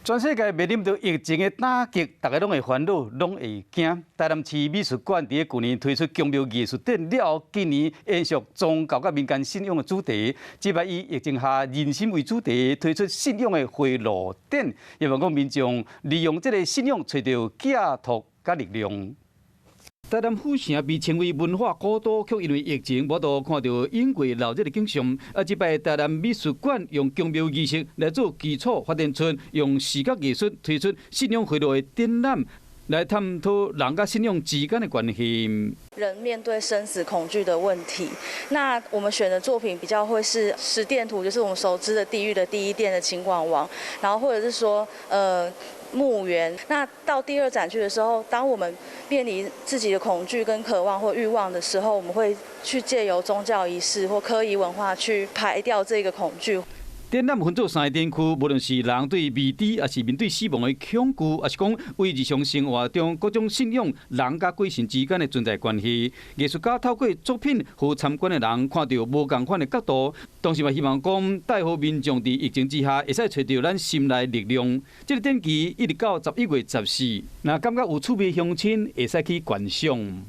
全世界面临着疫情的打击，大家拢会烦恼，拢会惊。台南市美术馆伫去年推出宫庙艺术展了后，今年延续宗教甲民间信仰的主题，即摆以疫情下人心为主题，推出信仰的回路展，希望讲民众利用这个信仰，找到寄托甲力量。台南府城被称为文化古都，却因为疫情无多看到英国闹热的景象。即摆台南美术馆用宫庙仪式来做基础，发展出用视觉艺术推出信仰回路的展览，来探讨人甲信仰之间的关系。人面对生死恐惧的问题，那我们选的作品比较会是十殿图，就是我们熟知的地狱的第一殿的秦广王，然后或者是说墓园。那到第二展区的时候，当我们面临自己的恐惧跟渴望或欲望的时候，我们会去借由宗教仪式或科仪文化去排掉这个恐惧。展览分做3个展区，无论是人对未知，还是面对死亡的恐惧，还是讲为日常生活中各种信仰人甲鬼神之间的存在关系，艺术家透过作品，互参观的人看到无同款的角度，同时嘛希望讲带予民众伫疫情之下，会使找到咱心内力量。这个展期一直到11月14，那感觉有趣味乡亲，会使去观赏。